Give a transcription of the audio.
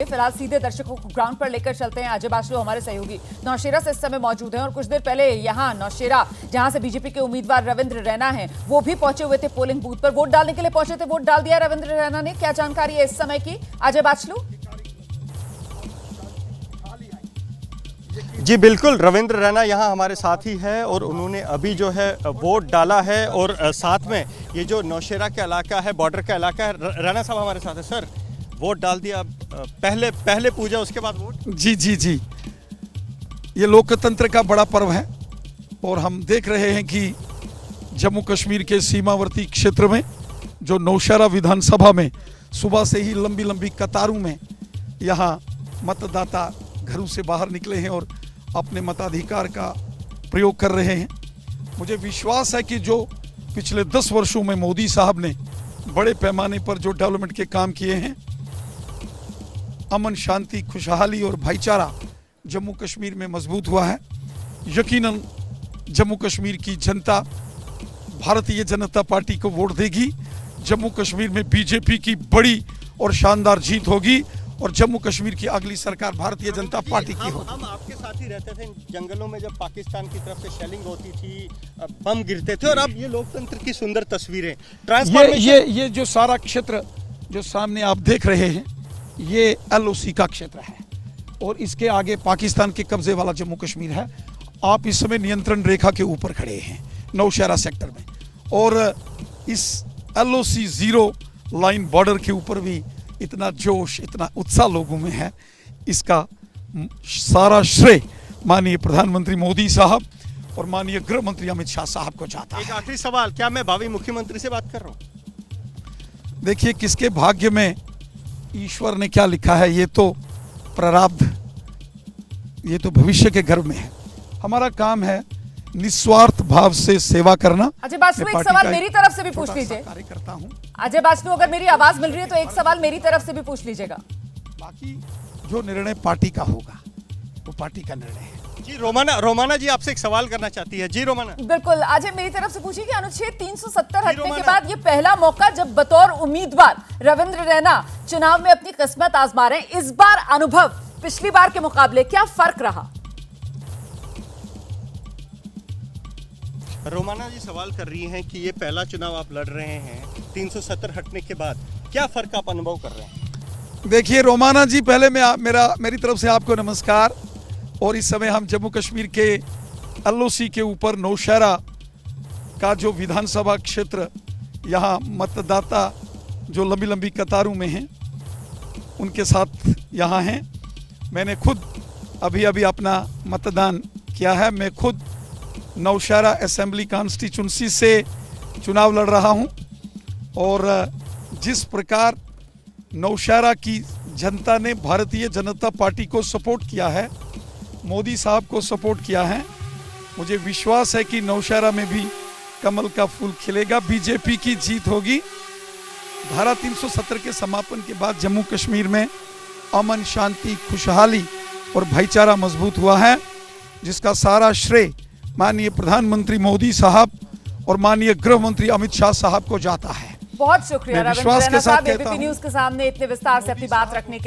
फिलहाल सीधे दर्शकों को ग्राउंड पर लेकर चलते हैं। अजय बासलू हमारे सहयोगी नौशेरा से इस समय मौजूद हैं और कुछ देर पहले यहां नौशेरा जहां से बीजेपी के उम्मीदवार रविंद्र रैना हैं, वो भी पहुंचे हुए थे पोलिंग बूथ पर, वोट डालने के लिए पहुंचे थे। वोट डाल दिया रविंद्र रैना ने, क्या जानकारी है इस समय की अजय बासलू? जी बिल्कुल, रविंद्र रैना यहाँ हमारे साथ ही है और उन्होंने अभी जो है वोट डाला है और साथ में ये जो नौशेरा का इलाका है, बॉर्डर का इलाका है। रैना साहब हमारे साथ है। सर, वोट डाल दिया, पहले पूजा उसके बाद वोट? जी, ये लोकतंत्र का बड़ा पर्व है और हम देख रहे हैं कि जम्मू कश्मीर के सीमावर्ती क्षेत्र में जो नौशेरा विधानसभा में सुबह से ही लंबी लंबी कतारों में यहाँ मतदाता घरों से बाहर निकले हैं और अपने मताधिकार का प्रयोग कर रहे हैं। मुझे विश्वास है कि जो पिछले 10 वर्षों में मोदी साहब ने बड़े पैमाने पर जो डेवलपमेंट के काम किए हैं, अमन शांति खुशहाली और भाईचारा जम्मू कश्मीर में मजबूत हुआ है। यकीनन जम्मू कश्मीर की जनता भारतीय जनता पार्टी को वोट देगी। जम्मू कश्मीर में बीजेपी की बड़ी और शानदार जीत होगी और जम्मू कश्मीर की अगली सरकार भारतीय जनता पार्टी की होगी। हम आपके साथ ही रहते थे जंगलों में जब पाकिस्तान की तरफ से शेलिंग होती थी, बम गिरते थे, और अब ये लोकतंत्र की सुंदर तस्वीरें, ये जो सारा क्षेत्र जो सामने आप देख रहे हैं, ये LOC का क्षेत्र है और इसके आगे पाकिस्तान के कब्जे वाला जम्मू कश्मीर है। आप इस समय नियंत्रण रेखा के ऊपर खड़े हैं नौशेरा सेक्टर में, और इस LOC 0 लाइन बॉर्डर के ऊपर भी इतना जोश, इतना उत्साह लोगों में है। इसका सारा श्रेय माननीय प्रधानमंत्री मोदी साहब और माननीय गृह मंत्री अमित शाह साहब को जाता है। एक आखिरी सवाल, क्या मैं भावी मुख्यमंत्री से बात कर रहा हूँ? देखिए, किसके भाग्य में ईश्वर ने क्या लिखा है, ये तो प्रारब्ध, ये तो भविष्य के गर्भ में है। हमारा काम है निस्वार्थ भाव से सेवा करना। अजय बासलू, एक सवाल मेरी तरफ से भी पूछ लीजिए। कार्य करता हूं। अजय बासलू, अगर मेरी आवाज मिल रही है तो एक सवाल मेरी तरफ से भी पूछ लीजिएगा। बाकी जो निर्णय पार्टी का होगा वो पार्टी का निर्णय है। जी रोमाना जी आपसे एक सवाल करना चाहती है। जी रोमाना। बिल्कुल, अजय मेरी तरफ से पूछिए कि अनुच्छेद 370 हटने के बाद ये पहला मौका जब बतौर उम्मीदवार रविंद्र रैना चुनाव में अपनी किस्मत आजमा रहे हैं, इस बार अनुभव पिछली बार के मुकाबले क्या फर्क रहा? रोमाना जी सवाल कर रही हैं कि ये पहला चुनाव आप लड़ रहे हैं 370 हटने के बाद, क्या फर्क आप अनुभव कर रहे हैं? देखिए रोमाना जी, पहले मेरी तरफ से आपको नमस्कार। और इस समय हम जम्मू कश्मीर के LOC के ऊपर नौशेरा का जो विधानसभा क्षेत्र, यहाँ मतदाता जो लंबी लंबी कतारों में हैं उनके साथ यहाँ हैं। मैंने खुद अभी अपना मतदान किया है। मैं खुद नौशेरा असेंबली कॉन्स्टिट्यूंसी से चुनाव लड़ रहा हूं और जिस प्रकार नौशेरा की जनता ने भारतीय जनता पार्टी को सपोर्ट किया है, मोदी साहब को सपोर्ट किया है, मुझे विश्वास है कि नौशेरा में भी कमल का फूल खिलेगा, बीजेपी की जीत होगी। धारा 370 के समापन के बाद जम्मू कश्मीर में अमन शांति खुशहाली और भाईचारा मजबूत हुआ है, जिसका सारा श्रेय माननीय प्रधानमंत्री मोदी साहब और माननीय गृह मंत्री अमित शाह साहब को जाता है। बहुत शुक्रिया विश्वास के साथ ABP न्यूज़ के सामने इतने विस्तार से अपनी बात रखने के लिए।